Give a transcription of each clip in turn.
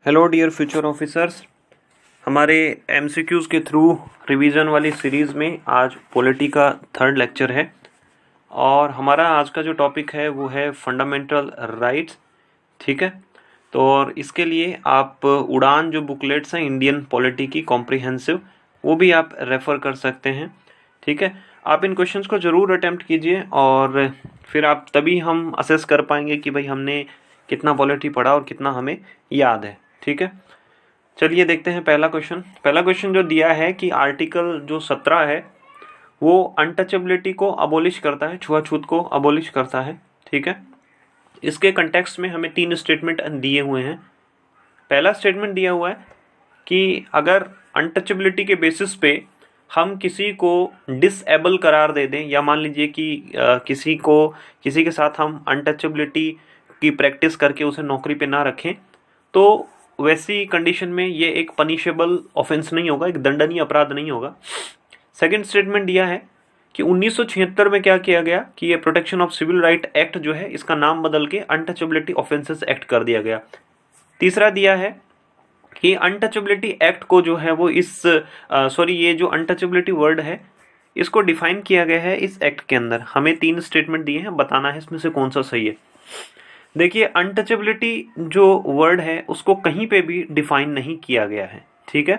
Hello dear future officers, हमारे MCQs के through revision वाली सीरीज़ में आज पॉलिटी का थर्ड लेक्चर है और हमारा आज का जो टॉपिक है वो है फंडामेंटल राइट्स। ठीक है, तो और इसके लिए आप उड़ान जो बुकलेट्स हैं इंडियन पॉलिटी की कॉम्प्रिहेंसिव, वो भी आप रेफ़र कर सकते हैं। ठीक है, आप इन क्वेश्चंस को ज़रूर अटेम्प्ट कीजिए और फिर आप तभी हम असेस कर पाएंगे कि भाई हमने कितना पॉलिटी पढ़ा और कितना हमें याद है। ठीक है, चलिए देखते हैं पहला क्वेश्चन जो दिया है कि आर्टिकल जो 17 है वो अनटचेबिलिटी को अबोलिश करता है, छुआछूत को अबोलिश करता है। ठीक है, इसके कंटेक्स्ट में हमें 3 स्टेटमेंट दिए हुए हैं। पहला स्टेटमेंट दिया हुआ है कि अगर अनटचेबिलिटी के बेसिस पे हम किसी को डिसेबल करार दे दें, या मान लीजिए कि किसी के साथ हम अनटचेबिलिटी की प्रैक्टिस करके उसे नौकरी पे ना रखें, तो वैसी कंडीशन में ये एक पनिशेबल ऑफेंस नहीं होगा, एक दंडनीय अपराध नहीं होगा। सेकंड स्टेटमेंट दिया है कि 1976 में क्या किया गया कि ये protection of civil right act जो है इसका नाम बदल के अनटचेबिलिटी ऑफेंसेस एक्ट कर दिया गया। तीसरा दिया है कि अनटचेबिलिटी एक्ट को जो है वो ये जो अनटचेबिलिटी वर्ड है इसको डिफाइन किया गया है इस एक्ट के अंदर। हमें 3 स्टेटमेंट दिए हैं, बताना है इसमें से कौन सा सही है। देखिए, अनटचेबिलिटी जो वर्ड है उसको कहीं पे भी डिफाइन नहीं किया गया है। ठीक है,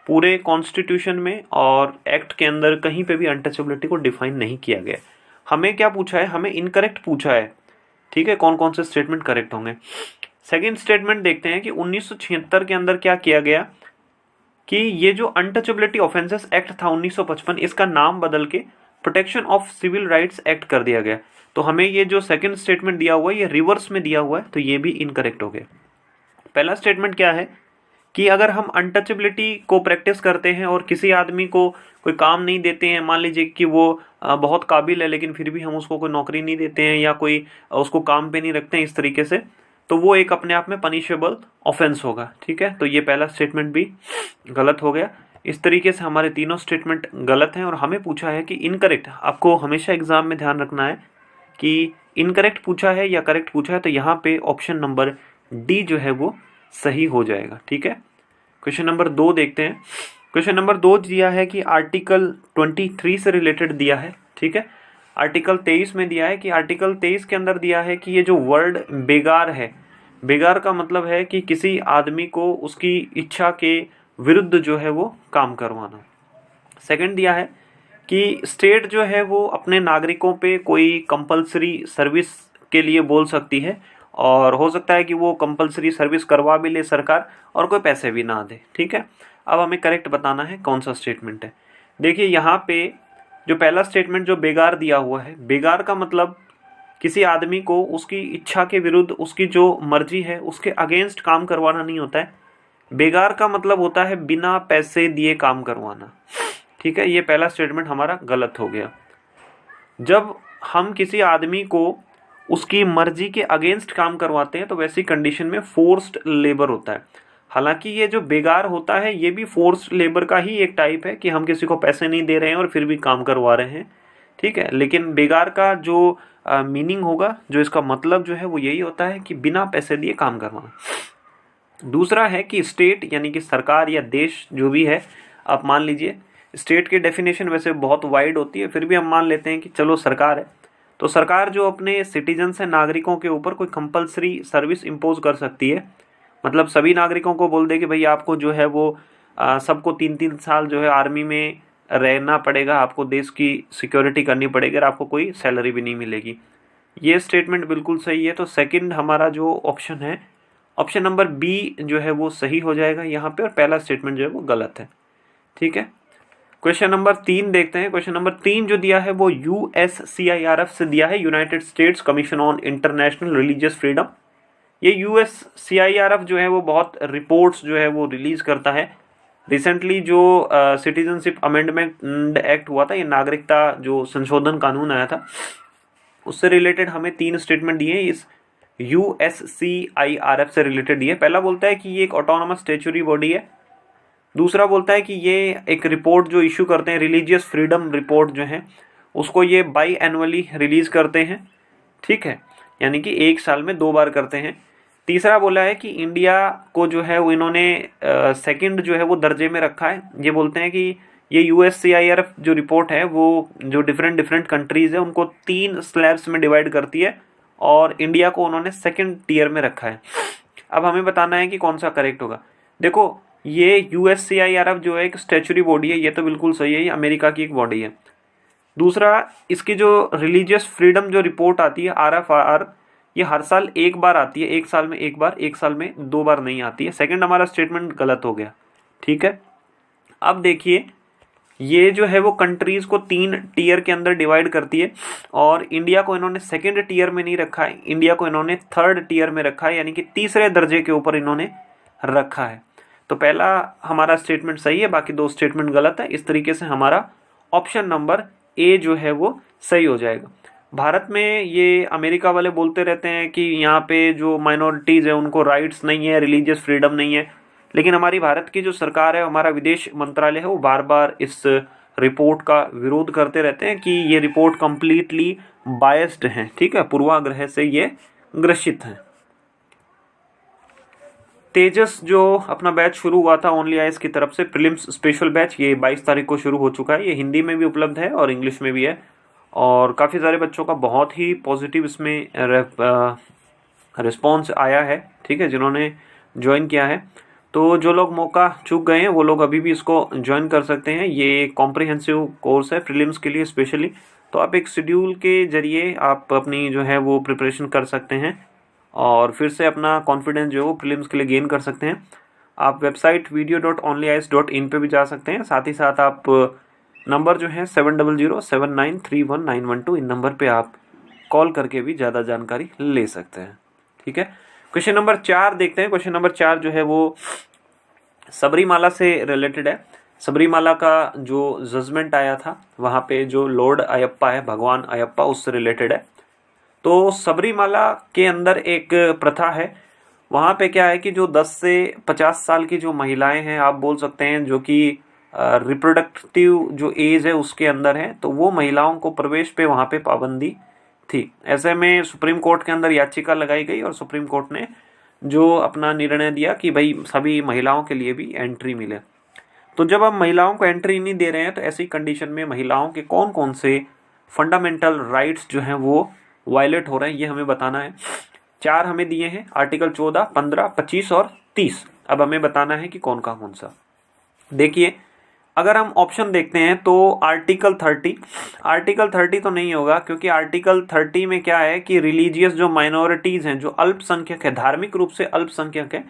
पूरे कॉन्स्टिट्यूशन में और एक्ट के अंदर कहीं पे भी अनटचेबिलिटी को डिफाइन नहीं किया गया। हमें क्या पूछा है, हमें इनकरेक्ट पूछा है। ठीक है, कौन कौन से स्टेटमेंट करेक्ट होंगे। सेकेंड स्टेटमेंट देखते हैं कि 1976 के अंदर क्या किया गया कि ये जो अनटचेबिलिटी ऑफेंसेस एक्ट था 1955, इसका नाम बदल के protection of civil rights act कर दिया गया। तो हमें ये जो सेकंड स्टेटमेंट दिया हुआ है ये रिवर्स में दिया हुआ है, तो ये भी इनकरेक्ट हो गया। पहला स्टेटमेंट क्या है कि अगर हम अनटचेबिलिटी को प्रैक्टिस करते हैं और किसी आदमी को कोई काम नहीं देते हैं, मान लीजिए कि वो बहुत काबिल है लेकिन फिर भी हम उसको कोई नौकरी नहीं देते हैं या कोई उसको काम पे नहीं रखते हैं इस तरीके से, तो वो एक अपने आप में पनिशेबल ऑफेंस होगा। ठीक है, तो ये पहला स्टेटमेंट भी गलत हो गया। इस तरीके से हमारे तीनों स्टेटमेंट गलत हैं और हमें पूछा है कि इनकरेक्ट। आपको हमेशा एग्जाम में ध्यान रखना है कि इनकरेक्ट पूछा है या करेक्ट पूछा है, तो यहाँ पे ऑप्शन नंबर डी जो है वो सही हो जाएगा। ठीक है, क्वेश्चन नंबर 2 देखते हैं। क्वेश्चन नंबर 2 दिया है कि आर्टिकल 23 से रिलेटेड दिया है। ठीक है, आर्टिकल 23 में दिया है कि आर्टिकल 23 के अंदर दिया है कि ये जो वर्ड बेगार है, बेगार का मतलब है कि किसी आदमी को उसकी इच्छा के विरुद्ध जो है वो काम करवाना। सेकंड दिया है कि स्टेट जो है वो अपने नागरिकों पे कोई कंपलसरी सर्विस के लिए बोल सकती है और हो सकता है कि वो कंपलसरी सर्विस करवा भी ले सरकार और कोई पैसे भी ना दे। ठीक है, अब हमें करेक्ट बताना है कौन सा स्टेटमेंट है। देखिए, यहाँ पे जो पहला स्टेटमेंट जो बेगार दिया हुआ है, बेगार का मतलब किसी आदमी को उसकी इच्छा के विरुद्ध, उसकी जो मर्जी है उसके अगेंस्ट काम करवाना नहीं होता है। बेगार का मतलब होता है बिना पैसे दिए काम करवाना। ठीक है, ये पहला स्टेटमेंट हमारा गलत हो गया। जब हम किसी आदमी को उसकी मर्जी के अगेंस्ट काम करवाते हैं तो वैसी कंडीशन में फोर्स्ड लेबर होता है। हालांकि ये जो बेगार होता है ये भी फोर्स्ड लेबर का ही एक टाइप है कि हम किसी को पैसे नहीं दे रहे हैं और फिर भी काम करवा रहे हैं। ठीक है, लेकिन बेगार का जो मीनिंग होगा, जो इसका मतलब जो है वो यही होता है कि बिना पैसे दिए काम करवाना। दूसरा है कि स्टेट यानी कि सरकार या देश जो भी है, आप मान लीजिए स्टेट की डेफिनेशन वैसे बहुत वाइड होती है, फिर भी हम मान लेते हैं कि चलो सरकार है, तो सरकार जो अपने सिटीजन्स हैं, नागरिकों के ऊपर कोई कंपलसरी सर्विस इम्पोज कर सकती है। मतलब सभी नागरिकों को बोल दे कि भाई आपको जो है वो सबको 3-3 साल जो है आर्मी में रहना पड़ेगा, आपको देश की सिक्योरिटी करनी पड़ेगी और आपको कोई सैलरी भी नहीं मिलेगी। ये स्टेटमेंट बिल्कुल सही है। तो सेकंड हमारा जो ऑप्शन है, ऑप्शन नंबर बी जो है वो सही हो जाएगा यहाँ पे, और पहला स्टेटमेंट जो है वो गलत है। ठीक है, क्वेश्चन नंबर 3 देखते हैं। क्वेश्चन नंबर 3 जो दिया है वो USCIRF से दिया है, United states commission on international religious freedom. ये USCIRF जो है वो बहुत रिपोर्ट्स जो है वो रिलीज करता है। रिसेंटली जो सिटीजनशिप अमेंडमेंट एक्ट हुआ था, ये नागरिकता जो संशोधन कानून आया था, उससे रिलेटेड हमें 3 स्टेटमेंट दिए इस USCIRF से रिलेटेड दिए। पहला बोलता है कि ये एक ऑटोनोमस स्टैट्यूटरी बॉडी है। दूसरा बोलता है कि ये एक रिपोर्ट जो इशू करते हैं, रिलीजियस फ्रीडम रिपोर्ट जो है उसको ये बाई एनुअली रिलीज करते हैं। ठीक है, यानी कि 1 साल में 2 बार करते हैं। तीसरा बोला है कि इंडिया को जो है वो इन्होंने सेकंड जो है वो दर्जे में रखा है। ये बोलते हैं कि ये USCIRF जो रिपोर्ट है वो जो डिफरेंट डिफरेंट कंट्रीज़ है उनको 3 स्लैब्स में डिवाइड करती है और इंडिया को उन्होंने सेकंड टियर में रखा है। अब हमें बताना है कि कौन सा करेक्ट होगा। देखो, ये USCIRF जो है एक स्टैच्यूटरी बॉडी है, ये तो बिल्कुल सही है, ये अमेरिका की एक बॉडी है। दूसरा, इसकी जो रिलीजियस फ्रीडम जो रिपोर्ट आती है RFR, ये हर साल एक बार आती है, एक साल में एक बार, एक साल में 2 बार नहीं आती है। सेकंड हमारा स्टेटमेंट गलत हो गया, ठीक है। अब देखिए, ये जो है वो कंट्रीज को 3 टियर के अंदर डिवाइड करती है और इंडिया को इन्होंने सेकंड टियर में नहीं रखा है, इंडिया को इन्होंने थर्ड टियर में रखा है, यानी कि तीसरे दर्जे के ऊपर इन्होंने रखा है। तो पहला हमारा स्टेटमेंट सही है, बाकी 2 स्टेटमेंट गलत है। इस तरीके से हमारा ऑप्शन नंबर ए जो है वो सही हो जाएगा। भारत में ये अमेरिका वाले बोलते रहते हैं कि यहाँ पे जो माइनॉरिटीज़ है उनको राइट्स नहीं है, रिलीजियस फ्रीडम नहीं है, लेकिन हमारी भारत की जो सरकार है, हमारा विदेश मंत्रालय है, वो बार बार इस रिपोर्ट का विरोध करते रहते हैं कि ये रिपोर्ट कम्प्लीटली बायस्ड है, ठीक है, पूर्वाग्रह से ये ग्रसित है। तेजस जो अपना बैच शुरू हुआ था ओनली आईएएस की तरफ से, प्रीलिम्स स्पेशल बैच, ये 22 तारीख को शुरू हो चुका है। ये हिंदी में भी उपलब्ध है और इंग्लिश में भी है और काफ़ी सारे बच्चों का बहुत ही पॉजिटिव इसमें रिस्पॉन्स आया है, ठीक है, जिन्होंने ज्वाइन किया है। तो जो लोग मौका चूक गए हैं वो लोग अभी भी इसको ज्वाइन कर सकते हैं। ये कॉम्प्रिहेंसिव कोर्स है प्रीलिम्स के लिए स्पेशली, तो आप एक शेड्यूल के जरिए आप अपनी जो है वो प्रिपरेशन कर सकते हैं और फिर से अपना कॉन्फिडेंस जो है वो प्रीलिम्स के लिए गेन कर सकते हैं। आप वेबसाइट video.onlyis.in पे भी जा सकते हैं। साथ ही साथ आप नंबर जो है 7007931912, इन नंबर पे आप कॉल करके भी ज़्यादा जानकारी ले सकते हैं, ठीक है। क्वेश्चन नंबर 4 देखते हैं। क्वेश्चन नंबर 4 जो है वो सबरीमाला से रिलेटेड है। सबरीमाला का जो जजमेंट आया था वहाँ पे जो लॉर्ड अयप्पा है, भगवान अयप्पा, उससे रिलेटेड है। तो सबरीमाला के अंदर एक प्रथा है, वहाँ पे क्या है कि जो 10 से 50 साल की जो महिलाएं हैं, आप बोल सकते हैं, जो कि रिप्रोडक्टिव जो एज है उसके अंदर है, तो वो महिलाओं को प्रवेश पे वहाँ पे पाबंदी थी। ऐसे में सुप्रीम कोर्ट के अंदर याचिका लगाई गई और सुप्रीम कोर्ट ने जो अपना निर्णय दिया कि भाई सभी महिलाओं के लिए भी एंट्री मिले। तो जब हम महिलाओं को एंट्री नहीं दे रहे हैं तो ऐसी कंडीशन में महिलाओं के कौन कौन से फंडामेंटल राइट्स जो हैं वो वायलेट हो रहे हैं, ये हमें बताना है। 4 हमें दिए हैं, आर्टिकल 14, 15, 25 और 30। अब हमें बताना है कि कौन सा। देखिए, अगर हम ऑप्शन देखते हैं तो आर्टिकल 30 तो नहीं होगा, क्योंकि आर्टिकल 30 में क्या है कि रिलीजियस जो माइनॉरिटीज़ हैं, जो अल्पसंख्यक है, धार्मिक रूप से अल्पसंख्यक है,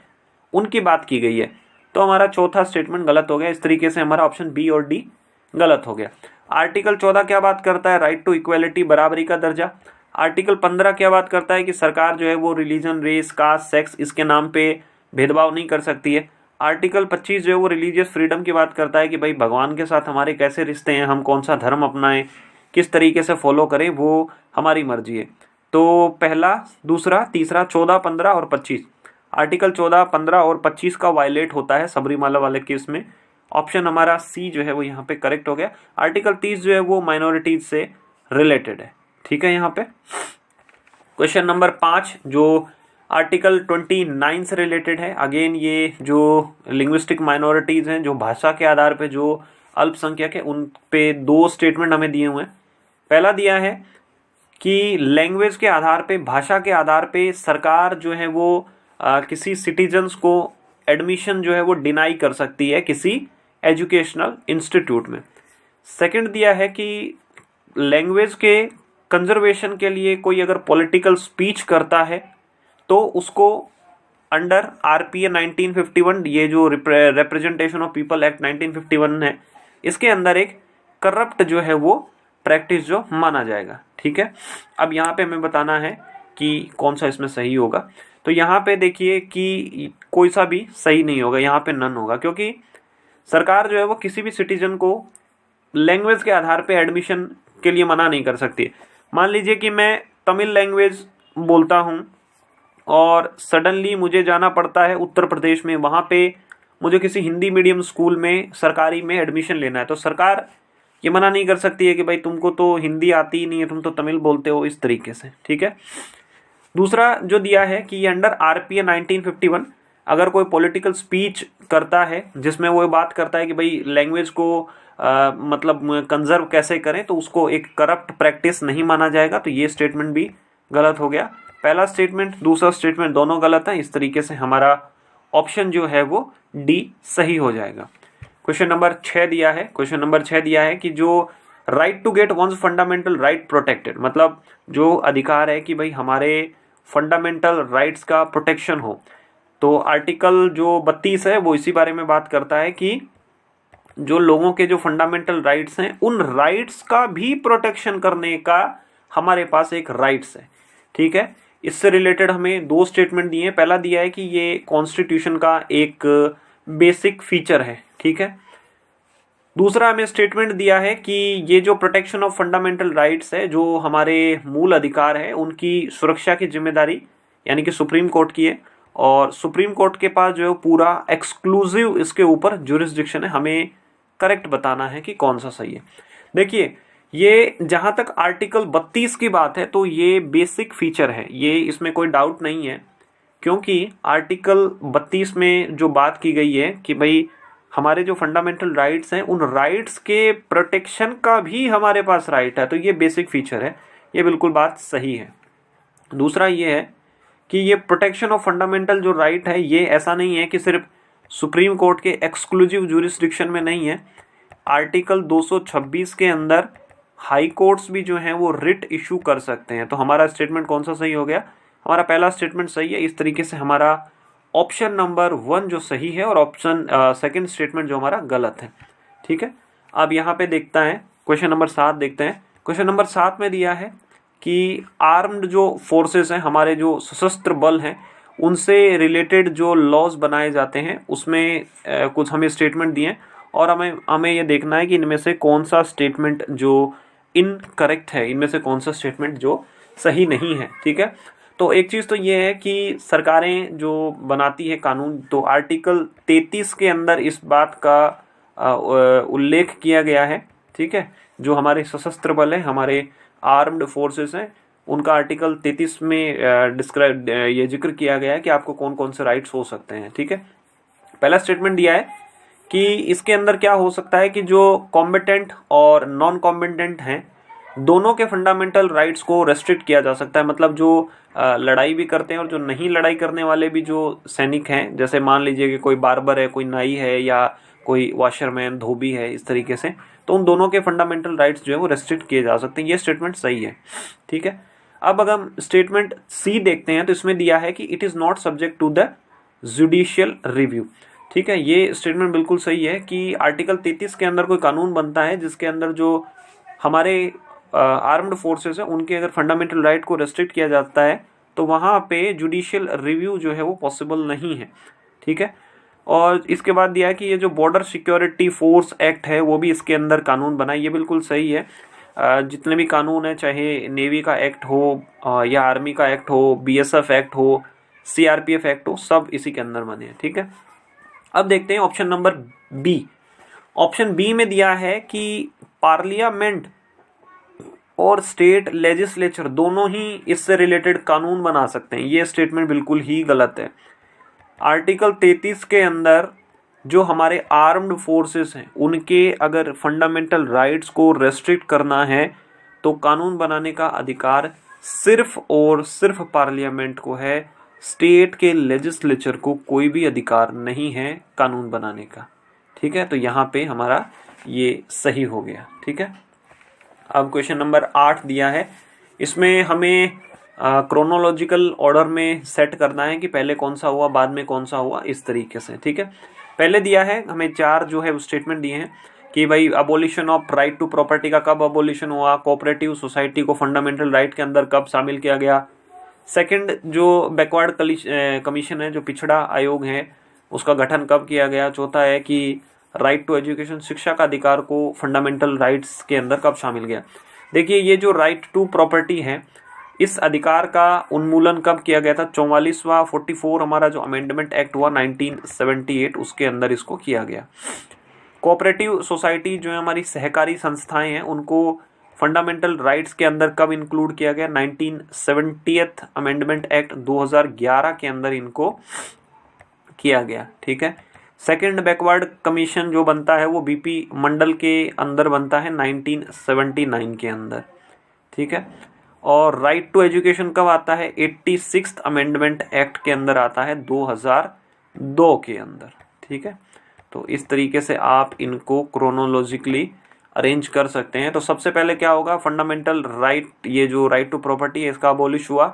उनकी बात की गई है। तो हमारा चौथा स्टेटमेंट गलत हो गया। इस तरीके से हमारा ऑप्शन बी और डी गलत हो गया। आर्टिकल 14 क्या बात करता है? राइट टू इक्वेलिटी, बराबरी का दर्जा। आर्टिकल 15 क्या बात करता है कि सरकार जो है वो रिलीजन, रेस, कास्ट, सेक्स, इसके नाम पे भेदभाव नहीं कर सकती है। आर्टिकल 25 जो है वो रिलीजियस फ्रीडम की बात करता है कि भाई भगवान के साथ हमारे कैसे रिश्ते हैं, हम कौन सा धर्म अपनाएं, किस तरीके से फॉलो करें, वो हमारी मर्जी है। तो पहला, दूसरा, तीसरा, 14, 15 और 25, आर्टिकल 14, 15 और 25 का वायलेट होता है सबरीमाला वाले केस में। ऑप्शन हमारा सी जो है वो यहाँ पे करेक्ट हो गया। आर्टिकल 30 जो है वो माइनॉरिटीज से रिलेटेड है, ठीक है। यहाँ पे क्वेश्चन नंबर 5 जो आर्टिकल 29 से रिलेटेड है। अगेन ये जो लिंग्विस्टिक माइनॉरिटीज़ हैं, जो भाषा के आधार पे जो अल्पसंख्यक है, उन पे 2 स्टेटमेंट हमें दिए हुए हैं। पहला दिया है कि लैंग्वेज के आधार पे, भाषा के आधार पे सरकार जो है वो किसी सिटीजन्स को एडमिशन जो है वो डिनाई कर सकती है किसी एजुकेशनल इंस्टीट्यूट में। सेकंड दिया है कि लैंग्वेज के कंजर्वेशन के लिए कोई अगर पॉलिटिकल स्पीच करता है तो उसको अंडर आरपीए 1951, ये जो रिप्रेजेंटेशन ऑफ पीपल एक्ट 1951 है, इसके अंदर एक करप्ट जो है वो प्रैक्टिस जो माना जाएगा, ठीक है। अब यहाँ पे हमें बताना है कि कौन सा इसमें सही होगा। तो यहाँ पे देखिए कि कोई सा भी सही नहीं होगा, यहाँ पे नन होगा, क्योंकि सरकार जो है वो किसी भी सिटीजन को लैंग्वेज के आधार पे एडमिशन के लिए मना नहीं कर सकती। मान लीजिए कि मैं तमिल लैंग्वेज बोलता हूँ और सडनली मुझे जाना पड़ता है उत्तर प्रदेश में, वहाँ पे मुझे किसी हिंदी मीडियम स्कूल में सरकारी में एडमिशन लेना है, तो सरकार ये मना नहीं कर सकती है कि भाई तुमको तो हिंदी आती ही नहीं है, तुम तो तमिल बोलते हो, इस तरीके से, ठीक है। दूसरा जो दिया है कि ये अंडर आरपीए 1951 अगर कोई पॉलिटिकल स्पीच करता है जिसमें वो बात करता है कि भाई लैंग्वेज को मतलब कंजर्व कैसे करें, तो उसको एक करप्ट प्रैक्टिस नहीं माना जाएगा। तो ये स्टेटमेंट भी गलत हो गया। पहला स्टेटमेंट दूसरा स्टेटमेंट दोनों गलत है। इस तरीके से हमारा ऑप्शन जो है वो डी सही हो जाएगा। क्वेश्चन नंबर 6 दिया है। क्वेश्चन नंबर 6 दिया है कि जो right to get one's fundamental right protected, मतलब जो अधिकार है कि भाई हमारे फंडामेंटल राइट्स का प्रोटेक्शन हो, तो आर्टिकल जो 32 है वो इसी बारे में बात करता है कि जो लोगों के जो फंडामेंटल राइट्स हैं उन राइट्स का भी प्रोटेक्शन करने का हमारे पास एक राइट्स है। ठीक है, इससे रिलेटेड हमें दो स्टेटमेंट दिए हैं। पहला दिया है कि ये कॉन्स्टिट्यूशन का एक बेसिक फीचर है। ठीक है, दूसरा हमें स्टेटमेंट दिया है कि ये जो प्रोटेक्शन ऑफ फंडामेंटल राइट्स है, जो हमारे मूल अधिकार है, उनकी सुरक्षा की जिम्मेदारी यानी कि सुप्रीम कोर्ट की है, और सुप्रीम कोर्ट के पास जो पूरा एक्सक्लूसिव इसके ऊपर जुरिस्डिक्शन है। हमें करेक्ट बताना है कि कौन सा सही है। देखिए, ये जहां तक आर्टिकल 32 की बात है तो ये बेसिक फीचर है, ये इसमें कोई डाउट नहीं है, क्योंकि आर्टिकल 32 में जो बात की गई है कि भाई हमारे जो फंडामेंटल राइट्स हैं उन राइट्स के प्रोटेक्शन का भी हमारे पास राइट है, तो ये बेसिक फीचर है, ये बिल्कुल बात सही है। दूसरा ये है कि ये प्रोटेक्शन ऑफ फंडामेंटल जो राइट है ये ऐसा नहीं है कि सिर्फ सुप्रीम कोर्ट के एक्सक्लूसिव जुरिस्डिक्शन में नहीं है। आर्टिकल 226 के अंदर हाई कोर्ट्स भी जो हैं वो रिट इशू कर सकते हैं। तो हमारा स्टेटमेंट कौन सा सही हो गया? हमारा पहला स्टेटमेंट सही है। इस तरीके से हमारा ऑप्शन नंबर 1 जो सही है और ऑप्शन सेकंड स्टेटमेंट जो हमारा गलत है। ठीक है, अब यहाँ पे देखता है क्वेश्चन नंबर 7 देखते हैं। क्वेश्चन नंबर 7 में दिया है कि आर्म्ड जो फोर्सेस हैं, हमारे जो सशस्त्र बल हैं, उनसे रिलेटेड जो लॉज बनाए जाते हैं उसमें कुछ हमें स्टेटमेंट दिए और हमें ये देखना है कि इनमें से कौन सा स्टेटमेंट जो इनकरेक्ट है, इनमें से कौन सा स्टेटमेंट जो सही नहीं है। ठीक है, तो एक चीज़ तो ये है कि सरकारें जो बनाती है कानून, तो आर्टिकल 33 के अंदर इस बात का उल्लेख किया गया है। ठीक है, जो हमारे सशस्त्र बल है, हमारे आर्म्ड फोर्सेस हैं, उनका आर्टिकल 33 में डिस्क्राइब ये जिक्र किया गया है कि आपको कौन कौन से राइट्स हो सकते हैं। ठीक है, पहला स्टेटमेंट दिया है कि इसके अंदर क्या हो सकता है कि जो कॉम्बिटेंट और नॉन कॉम्बिटेंट हैं दोनों के फंडामेंटल राइट्स को रेस्ट्रिक्ट किया जा सकता है। मतलब जो लड़ाई भी करते हैं और जो नहीं लड़ाई करने वाले भी जो सैनिक हैं, जैसे मान लीजिए कि कोई बार्बर है, कोई नाई है, या कोई वॉशरमैन, धोबी है, इस तरीके से, तो उन दोनों के फंडामेंटल राइट्स जो है वो रेस्ट्रिक्ट किए जा सकते हैं। ये स्टेटमेंट सही है। ठीक है, अब अगर हम स्टेटमेंट सी देखते हैं तो इसमें दिया है कि it is not subject to the judicial review. ठीक है, ये स्टेटमेंट बिल्कुल सही है कि आर्टिकल 33 के अंदर कोई कानून बनता है जिसके अंदर जो हमारे आर्म्ड फोर्सेस है उनके अगर फंडामेंटल राइट को रेस्ट्रिक्ट किया जाता है तो वहाँ पे जुडिशियल रिव्यू जो है वो पॉसिबल नहीं है। ठीक है, और इसके बाद दिया है कि ये जो बॉर्डर सिक्योरिटी फोर्स एक्ट है वो भी इसके अंदर कानून बना है। ये बिल्कुल सही है। जितने भी कानून है, चाहे नेवी का एक्ट हो या आर्मी का एक्ट हो, बीएसएफ एक्ट हो, सीआरपीएफ एक्ट हो, सब इसी के अंदर बने हैं। ठीक है, अब देखते हैं option number B. Option B में दिया है कि पार्लियामेंट और स्टेट लेजिस्लेचर दोनों ही इससे रिलेटेड कानून बना सकते हैं। ये स्टेटमेंट बिल्कुल ही गलत है। आर्टिकल 33 के अंदर जो हमारे आर्म्ड फोर्सेस हैं उनके अगर फंडामेंटल राइट्स को रेस्ट्रिक्ट करना है तो कानून बनाने का अधिकार सिर्फ और सिर्फ पार्लियामेंट को है। स्टेट के लेजिस्लेचर को कोई भी अधिकार नहीं है कानून बनाने का। ठीक है, तो यहाँ पे हमारा ये सही हो गया। ठीक है, अब क्वेश्चन नंबर 8 दिया है। इसमें हमें क्रोनोलॉजिकल ऑर्डर में सेट करना है कि पहले कौन सा हुआ, बाद में कौन सा हुआ, इस तरीके से। ठीक है, पहले दिया है हमें 4 जो है स्टेटमेंट दिए हैं कि भाई abolition of right to property का कब अबोलिशन हुआ, कोऑपरेटिव सोसाइटी को फंडामेंटल राइट के अंदर कब शामिल किया गया, सेकंड जो बैकवर्ड कमीशन है, जो पिछड़ा आयोग है, उसका गठन कब किया गया, चौथा है कि राइट टू एजुकेशन, शिक्षा का अधिकार को फंडामेंटल राइट्स के अंदर कब शामिल किया। देखिए, ये जो राइट टू प्रॉपर्टी है, इस अधिकार का उन्मूलन कब किया गया था? 44वां 44 हमारा जो अमेंडमेंट एक्ट हुआ 1978 उसके अंदर इसको किया गया। कोऑपरेटिव सोसाइटी जो है हमारी सहकारी संस्थाएं हैं, उनको फंडामेंटल राइट्स के अंदर कब इंक्लूड किया गया? 1970th अमेंडमेंट एक्ट 2011 के अंदर इनको किया गया। ठीक है। सेकंड बैकवर्ड कमीशन जो बनता है वो बीपी मंडल के अंदर बनता है 1979 के अंदर। ठीक है। और राइट टू एजुकेशन कब आता है? 86th अमेंडमेंट एक्ट के अंदर आता है 2002 के अंदर। ठीक है। तो इस तरीके से आप इनको क्रोनोलॉजिकली अरेंज कर सकते हैं। तो सबसे पहले क्या होगा? फंडामेंटल राइट, ये जो राइट टू प्रॉपर्टी है इसका अबॉलिश हुआ।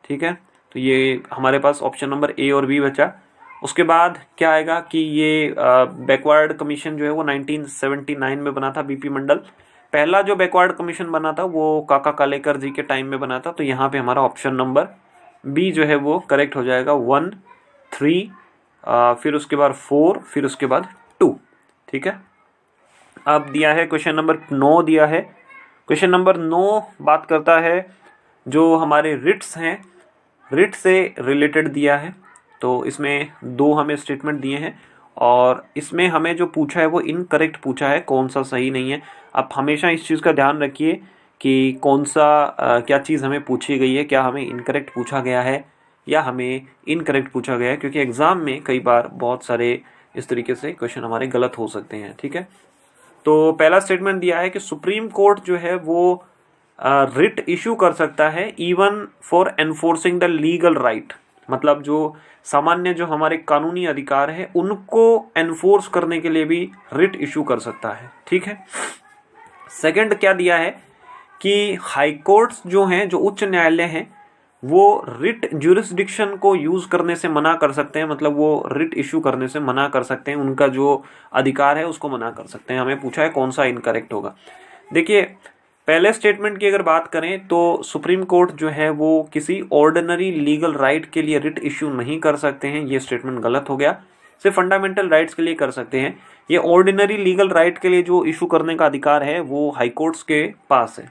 ठीक है। तो ये हमारे पास ऑप्शन नंबर ए और बी बचा। उसके बाद क्या आएगा कि ये बैकवर्ड कमीशन जो है वो 1979 में बना था बीपी मंडल। पहला जो बैकवर्ड कमीशन बना था वो काका कालेकर जी के टाइम में बना था। तो यहाँ पे हमारा ऑप्शन नंबर बी जो है वो करेक्ट हो जाएगा। 1, 3, फिर उसके बाद 4, फिर उसके बाद 2। ठीक है। अब दिया है क्वेश्चन नंबर 9 दिया है। क्वेश्चन नंबर 9 बात करता है जो हमारे रिट्स हैं, रिट से रिलेटेड दिया है। तो इसमें 2 हमें स्टेटमेंट दिए हैं और इसमें हमें जो पूछा है वो इनकरेक्ट पूछा है, कौन सा सही नहीं है। आप हमेशा इस चीज़ का ध्यान रखिए कि कौन सा क्या चीज़ हमें पूछी गई है, क्या हमें इनकरेक्ट पूछा गया है या हमें इनकरेक्ट पूछा गया है, क्योंकि एग्ज़ाम में कई बार बहुत सारे इस तरीके से क्वेश्चन हमारे गलत हो सकते हैं। ठीक है। तो पहला स्टेटमेंट दिया है कि सुप्रीम कोर्ट जो है वो रिट इशू कर सकता है even for enforcing the legal right, मतलब जो सामान्य जो हमारे कानूनी अधिकार है उनको एनफोर्स करने के लिए भी रिट इशू कर सकता है। ठीक है। सेकंड क्या दिया है कि हाई कोर्ट्स जो हैं, जो उच्च न्यायालय हैं, वो रिट ज्यूरिसडिक्शन को यूज करने से मना कर सकते हैं, मतलब वो रिट इशू करने से मना कर सकते हैं, उनका जो अधिकार है उसको मना कर सकते हैं। हमें पूछा है कौन सा इनकरेक्ट होगा। देखिए, पहले स्टेटमेंट की अगर बात करें तो सुप्रीम कोर्ट जो है वो किसी ऑर्डिनरी लीगल राइट के लिए रिट इशू नहीं कर सकते हैं, ये स्टेटमेंट गलत हो गया। सिर्फ फंडामेंटल राइट्स के लिए कर सकते हैं। ये ऑर्डिनरी लीगल राइट के लिए जो इशू करने का अधिकार है वो हाई कोर्ट्स के पास है।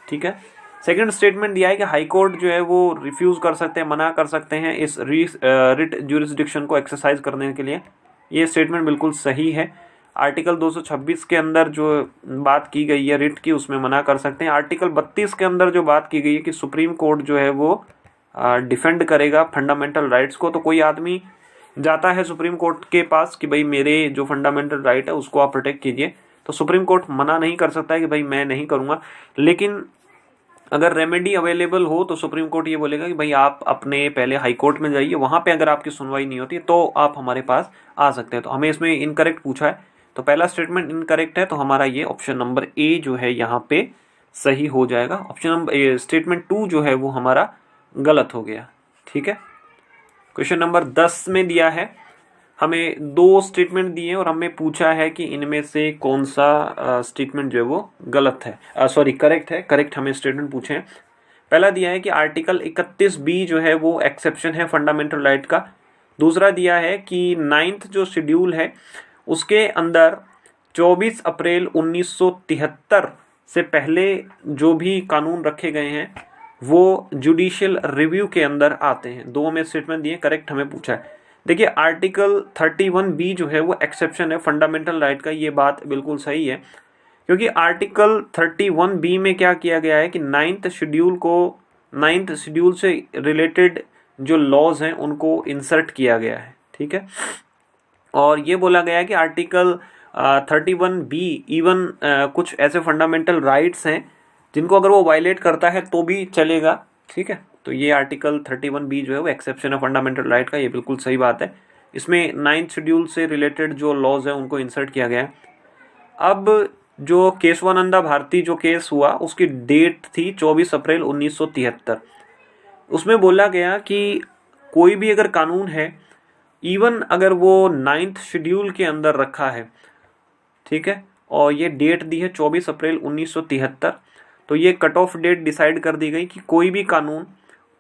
ठीक है। सेकंड स्टेटमेंट दिया है कि हाई कोर्ट जो है वो रिफ्यूज कर सकते हैं, मना कर सकते हैं इस रिट ज्यूरिसडिक्शन को एक्सरसाइज करने के लिए। ये स्टेटमेंट बिल्कुल सही है। आर्टिकल 226 के अंदर जो बात की गई है रिट की, उसमें मना कर सकते हैं। आर्टिकल 32 के अंदर जो बात की गई है कि सुप्रीम कोर्ट जो है वो डिफेंड करेगा फंडामेंटल राइट्स को, तो कोई आदमी जाता है सुप्रीम कोर्ट के पास कि भाई मेरे जो फंडामेंटल राइट है उसको आप प्रोटेक्ट कीजिए, तो सुप्रीम कोर्ट मना नहीं कर सकता है कि भाई मैं नहीं करूँगा। लेकिन अगर रेमेडी अवेलेबल हो तो सुप्रीम कोर्ट ये बोलेगा कि भाई आप अपने पहले हाई कोर्ट में जाइए, वहाँ पे अगर आपकी सुनवाई नहीं होती तो आप हमारे पास आ सकते हैं। तो हमें इसमें इनकरेक्ट पूछा है, तो पहला स्टेटमेंट इनकरेक्ट है, तो हमारा ये ऑप्शन नंबर ए जो है यहाँ पे सही हो जाएगा। ऑप्शन नंबर स्टेटमेंट 2 जो है वो हमारा गलत हो गया। ठीक है। क्वेश्चन नंबर 10 में दिया है, हमें 2 स्टेटमेंट दिए और हमें पूछा है कि इनमें से कौन सा स्टेटमेंट जो है वो गलत है, करेक्ट है। करेक्ट हमें स्टेटमेंट पूछे हैं। पहला दिया है कि आर्टिकल 31B जो है वो एक्सेप्शन है फंडामेंटल राइट का। दूसरा दिया है कि 9th जो शेड्यूल है उसके अंदर 24 अप्रैल 1973 से पहले जो भी कानून रखे गए हैं वो जुडिशियल रिव्यू के अंदर आते हैं। 2 में स्टेटमेंट दिए, करेक्ट हमें पूछा है। देखिए, आर्टिकल 31B जो है वो एक्सेप्शन है फंडामेंटल राइट का, ये बात बिल्कुल सही है, क्योंकि आर्टिकल 31B में क्या किया गया है कि 9th शेड्यूल से रिलेटेड जो लॉज हैं उनको इंसर्ट किया गया है। ठीक है। और ये बोला गया है कि आर्टिकल 31B इवन कुछ ऐसे फंडामेंटल राइट्स हैं जिनको अगर वो वायलेट करता है तो भी चलेगा। ठीक है। तो ये आर्टिकल 31B जो है वो एक्सेप्शन है फंडामेंटल राइट का, ये बिल्कुल सही बात है। इसमें 9th शेड्यूल से रिलेटेड जो लॉज हैं उनको इंसर्ट किया गया है। अब जो केशवानंदा भारती जो केस हुआ उसकी डेट थी 24 अप्रैल 1973। उसमें बोला गया कि कोई भी अगर कानून है, इवन अगर वो 9th शेड्यूल के अंदर रखा है, ठीक है, और ये डेट दी है 24 अप्रैल 1973, तो ये कट ऑफ डेट डिसाइड कर दी गई कि कोई भी कानून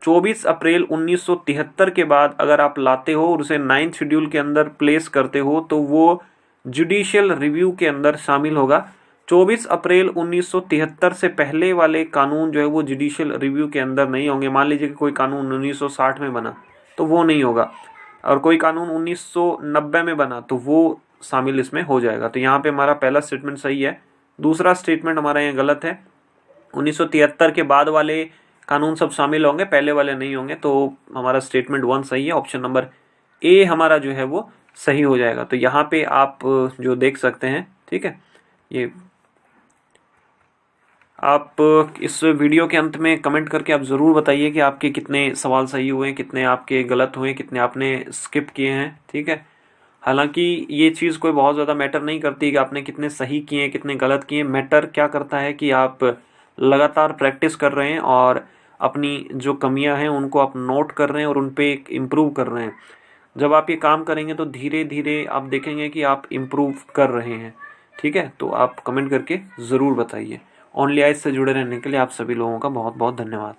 24 अप्रैल 1973 के बाद अगर आप लाते हो और उसे 9th शेड्यूल के अंदर प्लेस करते हो तो वो जुडिशियल रिव्यू के अंदर शामिल होगा। 24 अप्रैल 1973 से पहले वाले कानून जो है वो जुडिशियल रिव्यू के अंदर नहीं होंगे। मान लीजिए कि कोई कानून 1960 में बना तो वो नहीं होगा, और कोई कानून 1990 में बना तो वो शामिल इसमें हो जाएगा। तो यहाँ पे हमारा पहला स्टेटमेंट सही है, दूसरा स्टेटमेंट हमारा यहाँ गलत है। 1973 के बाद वाले कानून सब शामिल होंगे, पहले वाले नहीं होंगे। तो हमारा स्टेटमेंट 1 सही है, ऑप्शन नंबर ए हमारा जो है वो सही हो जाएगा। तो यहाँ पे आप जो देख सकते हैं, ठीक है, ये आप इस वीडियो के अंत में कमेंट करके आप ज़रूर बताइए कि आपके कितने सवाल सही हुए, कितने आपके गलत हुए, कितने आपने स्किप किए हैं, ठीक है। हालांकि ये चीज़ कोई बहुत ज़्यादा मैटर नहीं करती कि आपने कितने सही किए हैं, कितने गलत किए हैं। मैटर क्या करता है कि आप लगातार प्रैक्टिस कर रहे हैं और अपनी जो कमियां हैं उनको आप नोट कर रहे हैं और उन पे इम्प्रूव कर रहे हैं। जब आप ये काम करेंगे तो धीरे धीरे आप देखेंगे कि आप इम्प्रूव कर रहे हैं, ठीक है। तो आप कमेंट करके ज़रूर बताइए। ओनली आइज से जुड़े रहने के लिए आप सभी लोगों का बहुत बहुत धन्यवाद।